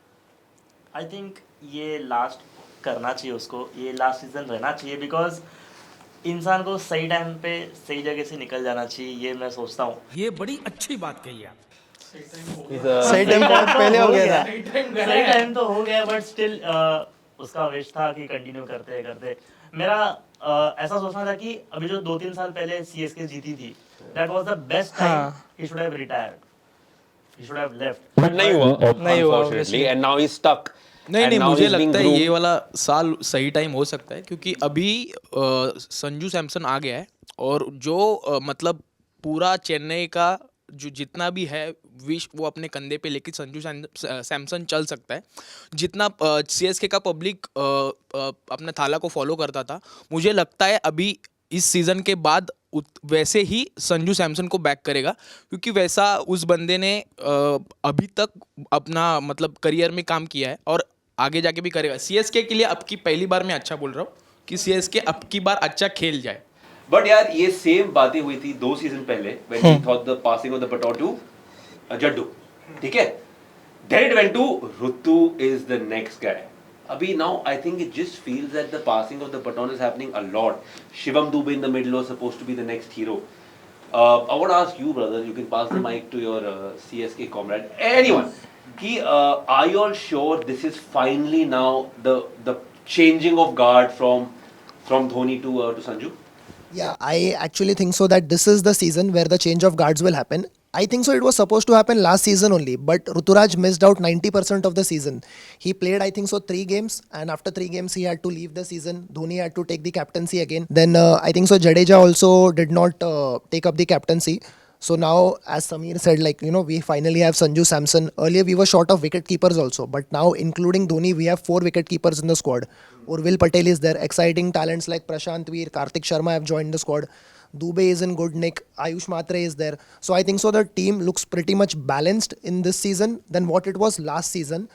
I think ये last करना चाहिए उसको, ये last season रहना चाहिए. Because इंसान को सही टाइम पे सही जगह से निकल जाना चाहिए, ये मैं सोचता हूँ. ये बड़ी अच्छी बात कही आप. सही टाइम बहुत पहले हो गया था. सही टाइम तो हो गया, बट स्टिल उसका विश था कि कंटिन्यू करते करते. मेरा ऐसा सोचना था कि अभी जो 2-3 साल पहले CSK जीती थी, that was the best time he should have retired, he should have left. But नहीं हुआ, नहीं हुआ, unfortunately, and now he's stuck. नहीं And नहीं, now मुझे he's being लगता है groomed. ये वाला साल सही टाइम हो सकता है. क्योंकि अभी संजू सैमसन आ गया है और जो मतलब पूरा चेन्नई का जो जितना भी है विश वो अपने कंधे पे लेके संजू सैमसन चल सकता है. जितना CSK का पब्लिक अपने थाला को फॉलो करता था, मुझे लगता है अभी इस सीज़न के बाद वैसे ही संजू सैमसन को बैक करेगा. क्योंकि वैसा उस बंदे ने अभी तक अपना मतलब करियर में काम किया है और आगे जाके भी करेगा. CSK के लिए अब की पहली बार मैं अच्छा बोल रहा हूँ कि CSK अब की बार अच्छा खेल जाए. बट यार ये सेम बातें हुई थी 2 सीजन पहले when he thought the passing of the baton to Jaddu. ठीक है, then it went to Rutu is the next guy. अभी now I think it just feels that the passing of the baton is happening a lot. Shivam Dube in the middle was supposed to be the next hero. I want to ask you, brother, you can pass the mic to your CSK comrade, anyone. Are you all sure this is finally now the changing of guard from Dhoni to Sanju? Yeah, I actually think so that this is the season where the change of guards will happen. I think so it was supposed to happen last season only, but Ruturaj missed out 90% of the season. He played I think so 3 games, and after 3 games he had to leave the season. Dhoni had to take the captaincy again. Then I think so Jadeja also did not take up the captaincy. So now, as Samir said, like, you know, we finally have Sanju Samson. Earlier we were short of wicket keepers also, but now including Dhoni, we have 4 wicket keepers in the squad. Urvil Patel is there. Exciting talents like Prashant Veer, Karthik Sharma have joined the squad. Dube is in good nick. Ayush Matre is there. So I think so the team looks pretty much balanced in this season than what it was last season.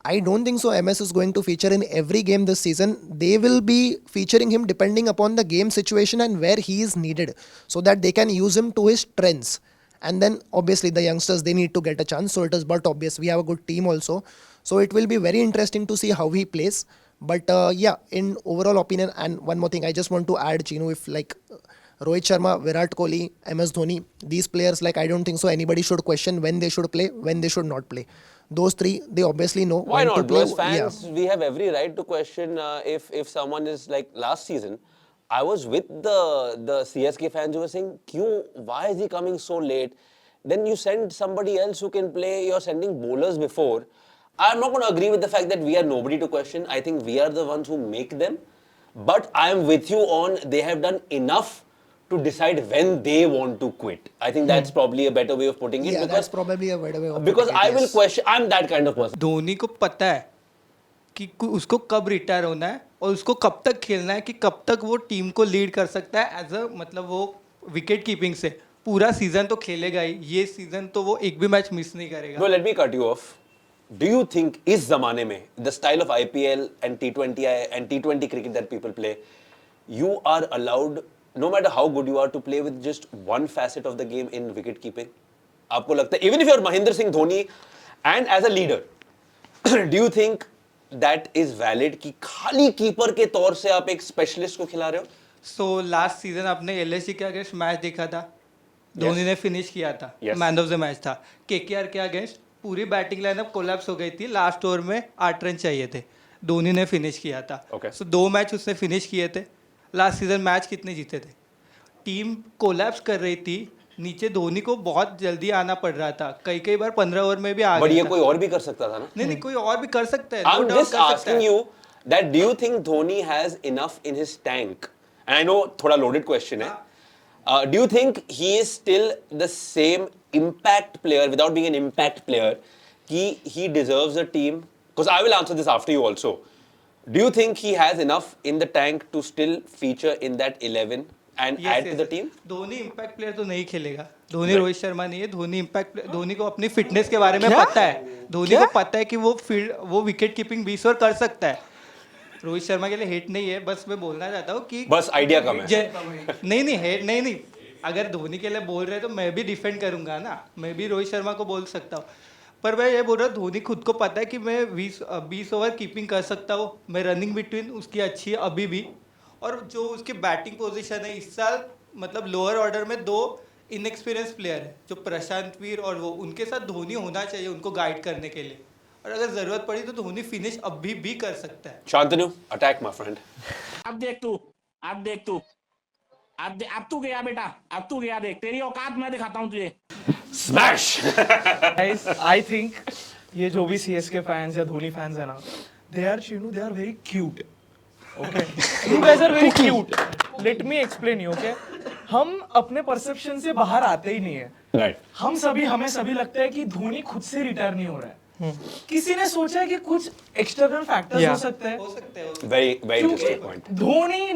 I don't think so MS is going to feature in every game this season. They will be featuring him depending upon the game situation and where he is needed, so that they can use him to his strengths. And then obviously the youngsters, they need to get a chance. So it is but obvious. We have a good team also. So it will be very interesting to see how he plays. But yeah, in overall opinion, and one more thing I just want to add, Chinu, if like Rohit Sharma, Virat Kohli, MS Dhoni, these players, like I don't think so anybody should question when they should play, when they should not play. Those 3, they obviously know Why when not? to play. As fans, we have every right to question if someone is like last season. I was with the CSK fans who were saying, why is he coming so late? Then you send somebody else who can play. You're sending bowlers before. I'm not going to agree with the fact that we are nobody to question. I think we are the ones who make them. But I am with you on they have done enough to decide when they want to quit. I think that's probably a better way of putting it. Yeah, because, that's probably a better way of because putting it, I will yes. question. I'm that kind of person. Dhoni को पता है कि उसको कब retire होना है और उसको कब तक खेलना है कि कब तक वो टीम को लीड कर सकता है एज अ मतलब वो विकेट कीपिंग से पूरा सीजन तो खेलेगा ही ये सीजन तो वो एक भी मैच मिस नहीं करेगा No, let me cut you off. Do you think इस जमाने में the style of IPL and T20 cricket that people play, you are allowed, no matter how good you are, to play with just one facet of the game in wicket keeping? आपको लगता है even if you're Mahendra Singh Dhoni and as a leader, do you think that is valid कि खाली keeper के तौर से आप एक स्पेशलिस्ट को खिला रहे हो? सो लास्ट सीजन आपने एलएसजी के अगेंस्ट मैच देखा था धोनी ने फिनिश किया था Yes. Man of the match था केकेआर के अगेंस्ट पूरी बैटिंग लाइनअप कोलैप्स हो गई थी लास्ट ओवर में 8 रन चाहिए थे धोनी ने फिनिश किया था Okay. सो 2 मैच उसने फिनिश किए थे लास्ट सीजन मैच कितने जीते थे टीम कोलैप्स कर रही थी नीचे धोनी को बहुत जल्दी आना पड़ रहा था कई बार 15 ओवर में भी आ But गया ये था। कोई और भी कर सकता था ना? नहीं कोई और भी कर सकता है I'm no doubt just कर सकता asking है। you that do you think Dhoni has enough in his tank? And I know थोड़ा loaded question है. Do you think he is still the same impact player without being an impact player? He deserves a team. Because I will answer this after you also. Do you think he has enough in the tank to still feature in that 11 and add to the team? Dhoni impact player तो नहीं खेलेगा धोनी रोहित शर्मा नहीं है Dhoni impact Dhoni को अपनी fitness के बारे में पता है धोनी को पता है कि वो विकेट कीपिंग 20 ओवर कर सकता है रोहित शर्मा के लिए हेट नहीं है बस मैं बोलना चाहता हूँ कि बस आइडिया कम है. नहीं हेट नहीं अगर धोनी के लिए बोल रहे तो मैं भी डिफेंड करूंगा ना मैं भी रोहित शर्मा को बोल सकता हूँ पर मैं ये बोल रहा हूँ धोनी खुद को पता है कि मैं 20 ओवर कीपिंग कर सकता हूँ मैं रनिंग बिटवीन उसकी अच्छी है अभी भी और जो उसकी बैटिंग पोजीशन है इस साल मतलब लोअर ऑर्डर में 2 इनएक्सपीरियंस प्लेयर है जो प्रशांत वीर और वो उनके साथ धोनी होना चाहिए उनको गाइड करने के लिए और अगर जरूरत पड़ी तो धोनी फिनिश अभी भी कर सकता है Shantanu, attack my friend. अब देख तू अब तू गया बेटा अब तू गया देख तेरी औकात मैं दिखाता हूँ तुझे Smash! Guys, I think ये जो भी CSK fans या धोनी fans है ना, they are very cute. Okay, you guys are very cute. Let me explain you. Okay, हम अपने perception से बाहर आते ही नहीं है. Right. हमें सभी लगता है कि धोनी खुद से रिटायर नहीं हो रहा है. किसी ने सोचा है कि कुछ एक्सटर्नल फैक्टर्स हो सकते हैं. Very interesting point. धोनी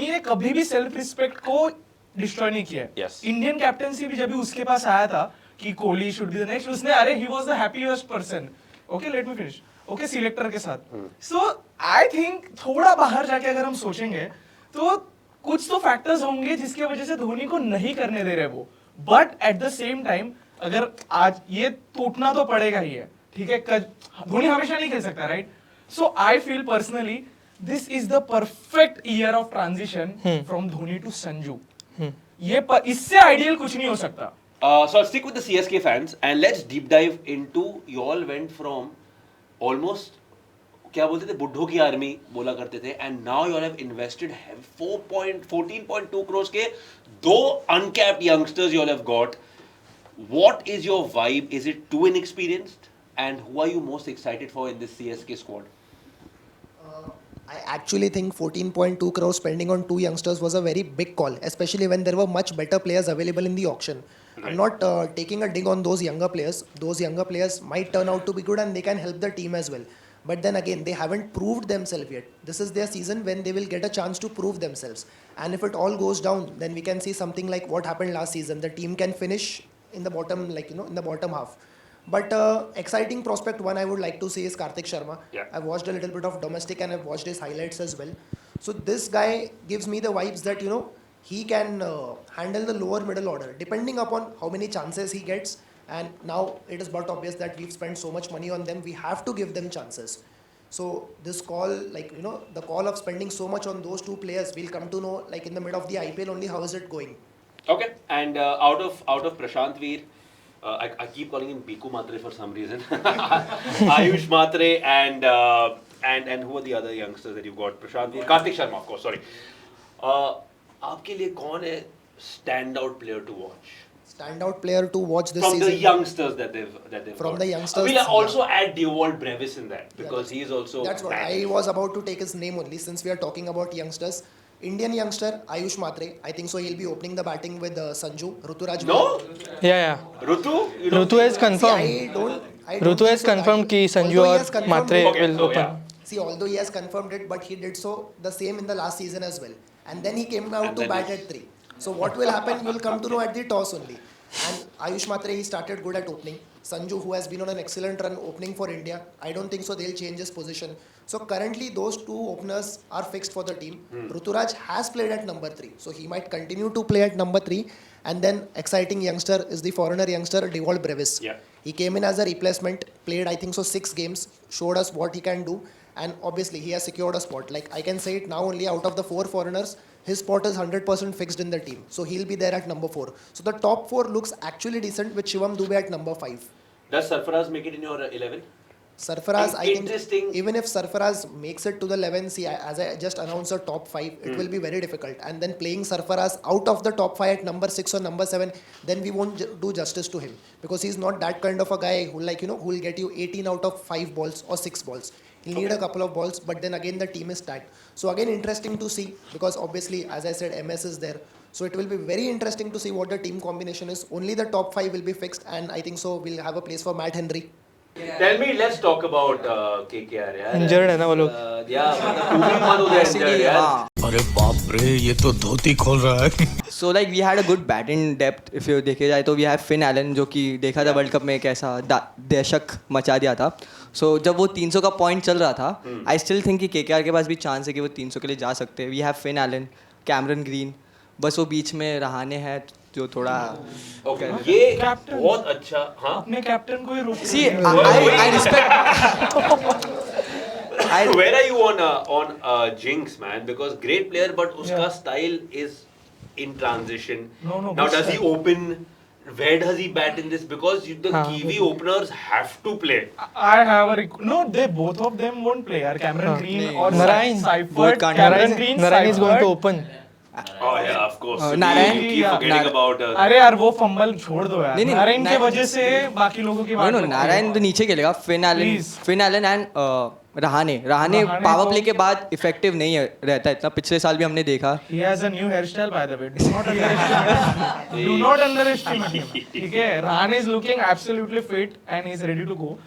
ने कभी भी सेल्फ रिस्पेक्ट को डिस्ट्रॉय नहीं किया. Yes. इंडियन कैप्टनसी भी जब भी उसके पास आया था कि Kohli should be the next उसने अरे he was the happiest person. Okay let me finish. Okay selector के साथ. सो आई थिंक थोड़ा बाहर जाके अगर हम सोचेंगे तो कुछ तो फैक्टर्स होंगे जिसकी वजह से धोनी को नहीं करने दे रहे वो. But at the same time अगर आज ये टूटना तो पड़ेगा ही है. ठीक है धोनी हमेशा नहीं खेल सकता right. So I feel personally this is the perfect year of transition from Dhoni to Sanju. ये इससे आइडियल कुछ नहीं हो सकता. So I'll stick with the CSK fans and let's deep dive into you all went from almost क्या बोलते थे बुड्ढों की आर्मी बोला करते थे and now you all have invested 14.2 crores के 2 uncapped youngsters you all have got. What is your vibe? Is it too inexperienced? And who are you most excited for in this CSK squad? I actually think 14.2 crores spending on 2 youngsters was a very big call, especially when there were much better players available in the auction. I'm not taking a dig on those younger players. Those younger players might turn out to be good and they can help the team as well. But then again, they haven't proved themselves yet. This is their season when they will get a chance to prove themselves. And if it all goes down, then we can see something like what happened last season. The team can finish in the bottom, in the bottom half. But exciting prospect one I would like to say is Karthik Sharma. Yeah. I've watched a little bit of domestic and I've watched his highlights as well. So this guy gives me the vibes that he can handle the lower middle order depending upon how many chances he gets. And now it is but obvious that we've spent so much money on them. We have to give them chances. So this call, the call of spending so much on those 2 players, we'll come to know in the middle of the IPL only how is it going. Okay, and out of Prashant Veer, I keep calling him Biku Matre for some reason. Ayush Matre and who are the other youngsters that you've got? Prashant Veer, Karthik Sharma, of course. Sorry. आपके लिए कौन है standout player to watch? Standout player to watch this from season. the youngsters that they've From got. the youngsters, We'll yeah. also add Dewald Brevis in that because he is also. That's what bad. I was about to take his name only since we are talking about youngsters. Indian youngster Ayush Matre. I think so. He'll be opening the batting with Sanju. Ruturaj. No, Yeah. Rutu. You don't Rutu has See, confirmed. I don't Rutu think has so. confirmed कि Sanju Although he और has confirmed Mhatre it- Okay, will so open. yeah. See, although he has confirmed it, but he did so the same in the last season as well. And then he came out And to then bat he- at 3. So what will happen, you will come to know at the toss only. And Ayush Matre, he started good at opening. Sanju, who has been on an excellent run opening for India, I don't think so they'll change his position. So currently those two openers are fixed for the team. Ruturaj has played at number 3. So he might continue to play at number 3. And then exciting youngster is the foreigner youngster, Dewald Brevis. Yeah. He came in as a replacement, played I think so 6 games, showed us what he can do, and obviously he has secured a spot. Like I can say it now, only out of the 4 foreigners, his spot is 100% fixed in the team. So he'll be there at number 4. So the top 4 looks actually decent with Shivam Dube at number 5. Does Sarfaraz make it in your 11? Sarfaraz, I think, Interesting. even if Sarfaraz makes it to the 11, see, as I just announced a top 5, it will be very difficult. And then playing Sarfaraz out of the top 5 at number 6 or number 7, then we won't do justice to him. Because he's not that kind of a guy who, like, who will get you 18 out of 5 balls or 6 balls. He'll need a couple of balls, but then again, the team is stacked. So again, interesting to see, because obviously, as I said, MS is there. So it will be very interesting to see what the team combination is. Only the top 5 will be fixed, and I think so we'll have a place for Matt Henry. Tell me, let's talk about KKR. यार. Injured है ना वो लोग. Yeah, मतलब two week बाद हो गया injured यार. अरे बाप रे, ये तो धोती खोल रहा है. So like we had a good batting depth. If you देखे जाए तो we have Finn Allen जो कि देखा था वर्ल्ड कप में कैसा दहशत मचा दिया था. So जब वो 300 का पॉइंट चल रहा था, I still think कि KKR के पास भी चांस है कि वो 300 के लिए जा सकते हैं. We have Finn Allen, Cameron Green. बस वो बीच में रहाने हैं जो थोड़ा. Okay, ये Captain. बहुत अच्छा. हाँ. अपने कैप्टन को ही रोक. See, I respect. Where are you on Jinx, man? Because great player, but उसका style is in transition. No, Now good does he style. open? Where does he bat in this? Because the Kiwi openers have to play. I have a no. They both of them won't play. यार Cameron Green और Narayan. Seifert. Both can't. Cameron Green. Narayan is going to Seifert. open. Oh yeah, of course. Narayan? You keep forgetting about. अरे यार वो fumble छोड़ दो यार. नहीं, नहीं, नारायण के नारायण- वजह से बाकी लोगों की No, बात no, लगती है. नारायण तो नीचे खेलेगा. Please. Finn Allen and Rahane Rahane power तो- प्ले के बाद इफेक्टिव नहीं रहता इतना. पिछले साल भी हमने देखा. He has a new hairstyle by the way. Do not underestimate. Do not underestimate him. ठीक है. Rahane is looking absolutely fit and he is ready to go.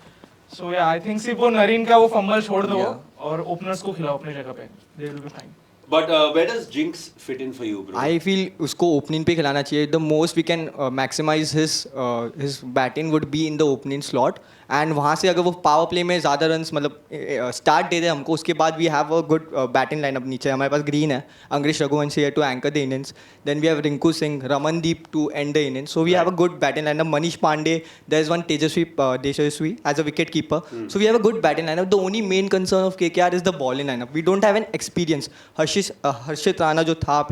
So yeah, I think सिर्फ वो नरीन का वो fumble छोड़ दो और openers को खिलाओ अपनी जगह पे. They will be fine. But where does Jinx fit in for you, bro? I feel उसको ओपनिंग पे खिलाना चाहिए. The most we can maximize his batting would be in the opening slot. And वहाँ से अगर वो पावर प्ले में ज़्यादा रन्स मतलब स्टार्ट दे दे हमको, उसके बाद we have a good batting lineup. नीचे हमारे पास ग्रीन है, अंग्रेज रघुवंशी है to anchor the innings. Then we have Rinku Singh, Ramandeep to end the innings. So we have a good batting lineup. Manish Pandey, there is one Tejasvi Deshasvi as a wicket keeper. So we have a good batting lineup. The only main concern of KKR is the bowling lineup. We don't have an experience. Harshit Rana जो था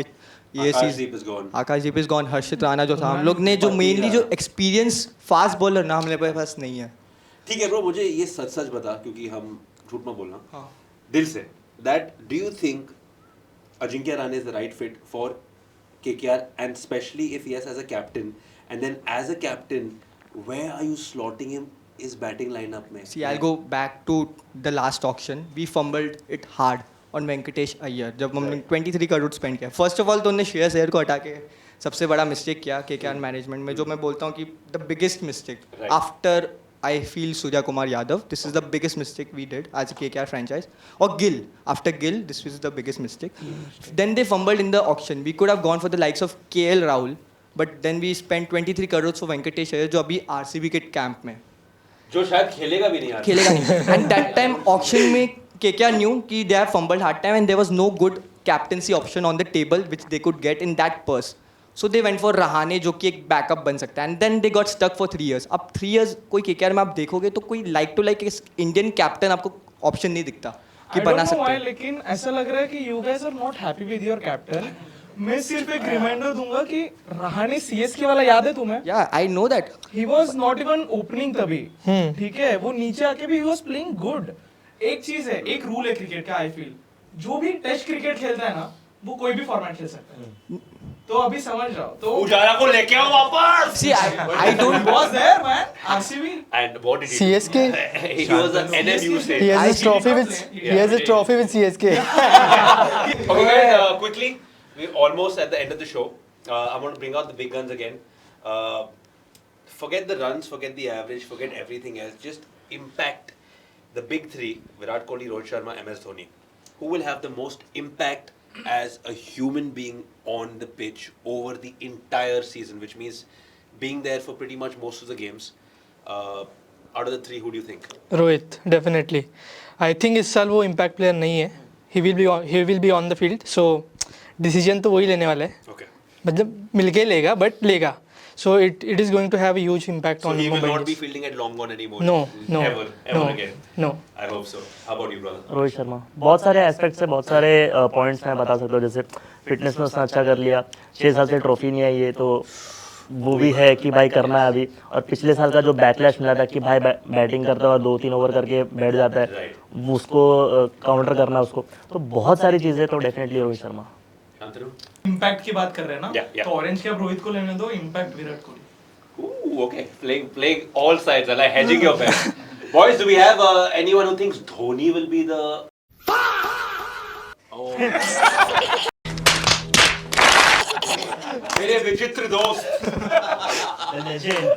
ये Akashdeep is gone. Akashdeep is gone. Harshit Rana जो था, हम लोग ने जो mainly जो एक्सपीरियंस फास्ट बॉलर ना हमारे पास नहीं है. ठीक है ब्रो, मुझे ये सच सच बता, क्योंकि हम झूठ मत बोलना दिल से. That do you think Ajinkya Rahane is the right fit for KKR, and especially if yes as a captain, and then as a captain where are you slotting him his batting lineup में? See, I'll go back to the last auction. We fumbled it hard on Venkatesh Iyer जब हमने 23 crore spend किया. First of all तो उन्होंने श्रेयस अय्यर को हटा के सबसे बड़ा मिस्टेक किया KKR मैनेजमेंट में, जो मैं बोलता हूँ कि the biggest mistake after I feel Surya Kumar Yadav. This is the biggest mistake we did as a KKR franchise. और Gill, after Gill this is the biggest mistake. Then they fumbled in the auction. We could have gone for the likes of KL Rahul, but then we spent 23 crore for Venkatesh Iyer जो अभी RCB के camp में जो शायद खेलेगा भी नहीं यार. खेलेगा नहीं. एंड दैट टाइम ऑक्शन में KKR knew कि they have fumbled hard time and there was no good captaincy option on the table which they could get in that purse. So they went for Rahane जो कि एक backup बन सकता है. And then they got stuck for 3 years. अब 3 years कोई KKR में आप देखोगे तो कोई like to like Indian captain आपको ऑप्शन नहीं दिखता कि I बना don't know सकते why, हैं. लेकिन ऐसा लग रहा है कि you guys are not happy with your captain. मैं सिर्फ एक रिमाइंडर दूंगा कि रहाणे CSK वाला याद है तुम्हें? या I know that. He was not even opening तभी. ठीक है, वो नीचे आके भी he was playing good. एक चीज है, एक रूल है क्रिकेट का, आई फील जो भी टेस्ट क्रिकेट खेलता है ना वो कोई भी फॉर्मेट खेल सकता है. तो अभी समझ रहा हूँ तो पुजारा को लेके आओ वापस. See, I don't was there man RCB And what did he CSK. do? He was an NMU state. He has his trophy with CSK. Okay, guys, quickly, we're almost at the end of the show. I want to bring out the big guns again. Forget the runs, forget the average, forget everything else. Just impact the big three: Virat Kohli, Rohit Sharma, MS Dhoni. Who will have the most impact as a human being on the pitch over the entire season? Which means being there for pretty much most of the games. Out of the three, who do you think? Rohit definitely I think इस साल वो impact player नहीं है he will be on the field so decision तो वही लेने वाला है Okay. मतलब मिलके लेगा बट लेगा so it is going to have a huge impact So on he will Mumbai not be fielding at long on anymore. No, no, Ever no, again. no. I hope so. How about you, brother? Rohit Sharma बहुत सारे aspects है, बहुत सारे points हैं बता सकते हो, जैसे फिटनेस में उसने अच्छा कर लिया, 6 साल से ट्रॉफी नहीं आई है तो वो भी है कि भाई करना है अभी, और पिछले साल का जो बैकलैश मिला था कि भाई बैटिंग करता हुआ 2-3 ओवर करके बैठ जाता है, वो उसको काउंटर करना है उसको, तो बहुत सारी चीज़ें, तो definitely Rohit Sharma. Shantanu? Impact की बात कर रहे हैं ना Yeah, yeah. तो ऑरेंज कैप रोहित को लेने दो, impact Virat Kohli. Ooh, okay. Playing all sides. I like hedging your bet. Boys, do we have anyone who thinks Dhoni will be the... Oh. मेरे विचित्र दोस्त.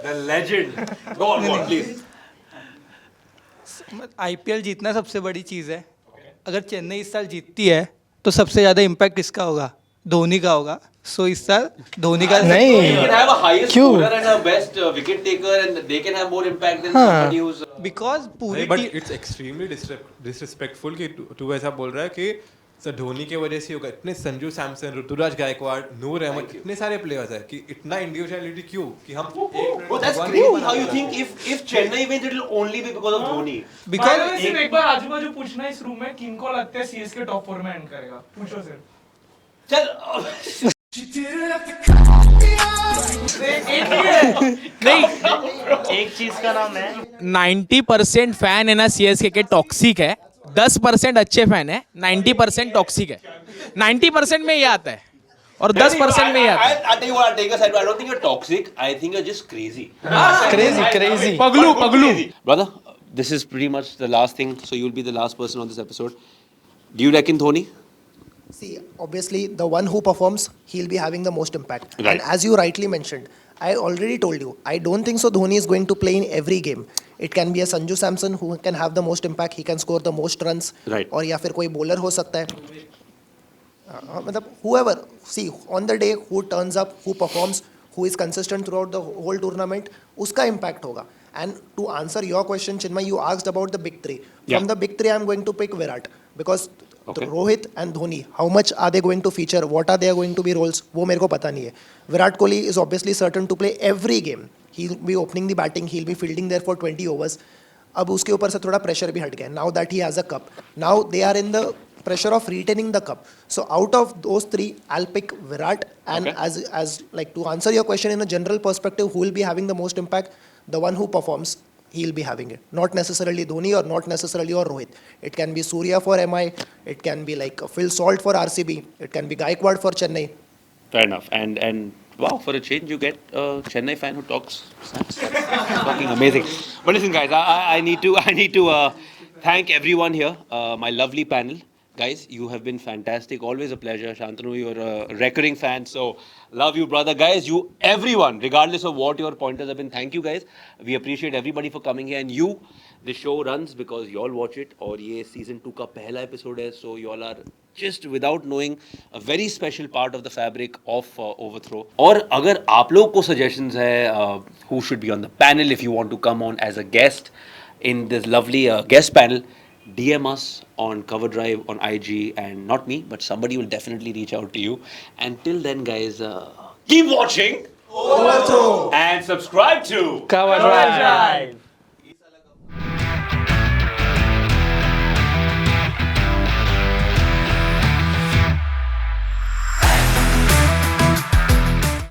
The legend. Go on, please. IPL जीतना सबसे बड़ी चीज़ है. अगर चेन्नई इस साल जीतती है तो सबसे ज़्यादा इम्पैक्ट किसका होगा? धोनी का होगा. सो इस साल धोनी का नहीं. You can have a highest क्यों? scorer and a best wicket taker, and they can have more impact than somebody who's. Because पूरी but team it's extremely disrespectful कि तू ऐसा बोल रहा है कि सर धोनी की वजह से होगा. इतने संजू सैमसन, ऋतुराज गायकवाड़, नूर अहमद, इतने सारे प्लेयर्स हैं कि इतना इंडिविजुअलिटी क्यों कि हम Oh, that's crazy. How you think if Chennai wins, it will only be because of Dhoni? Because सिर्फ एक बार आजू बाजू पूछना इस रूम में किनको लगता है सीएसके टॉप 4 में एंड करेगा, पूछो सिर्फ. चल. एक चीज़ का नाम है 90% फैन है ना सीएसके के टॉक्सिक है, 10% अच्छे फैन है, 90% टॉक्सिक है. 90% में ये आता है और 10% में ये आता है. I'll tell you what, I'll take a side. I don't think you're toxic. I think you're just crazy. crazy. पगलू. Brother, this is pretty much the last thing. So you'll be the last person on this episode. Do you reckon Dhoni? See, obviously, the one who performs, he'll be having the most impact. Right. And as you rightly mentioned, I already told you, I don't think so Dhoni is going to play in every game. It can be a Sanju Samson who can have the most impact, he can score the most runs. Right. और या फिर कोई bowler हो सकता है. मतलब whoever, see, on the day who turns up, who performs, who is consistent throughout the whole tournament, उसका impact होगा. And to answer your question, Chinmay, you asked about the big three. Yeah. From the big three, I'm going to pick Virat because Okay. Rohit and Dhoni, how much are they going to feature? What are their going to be roles? वो मेरे को पता नहीं है. Virat Kohli is obviously certain to play every game. He'll be opening the batting. He'll be fielding there for 20 overs. अब उसके ऊपर से थोड़ा pressure भी हट गया. Now that he has a cup, now they are in the pressure of retaining the cup. So out of those three, I'll pick Virat. And Okay. as like to answer your question in a general perspective, who will be having the most impact? The one who performs. He'll be having it. Not necessarily Dhoni or not necessarily or Rohit. It can be Surya for MI. It can be like Phil Salt for RCB. It can be Gaikwad for Chennai. Fair enough. And wow, for a change, you get a Chennai fan who talks. That's fucking amazing. But listen, guys, I need to thank everyone here. My lovely panel. Guys, you have been fantastic. Always a pleasure. Shantanu, you're a recurring fan. So, love you, brother. Guys, everyone, regardless of what your pointers have been, thank you, guys. We appreciate everybody for coming here. And you, the show runs because you all watch it. और ये season 2 का पहला episode है. So, you all are just without knowing a very special part of the fabric of Overthrow. और अगर आप लोग को suggestions है who should be on the panel if you want to come on as a guest in this lovely guest panel, DM us on Cover Drive on IG, and not me, but somebody will definitely reach out to you. And till then, guys, keep watching Overthrow and subscribe to Cover Drive.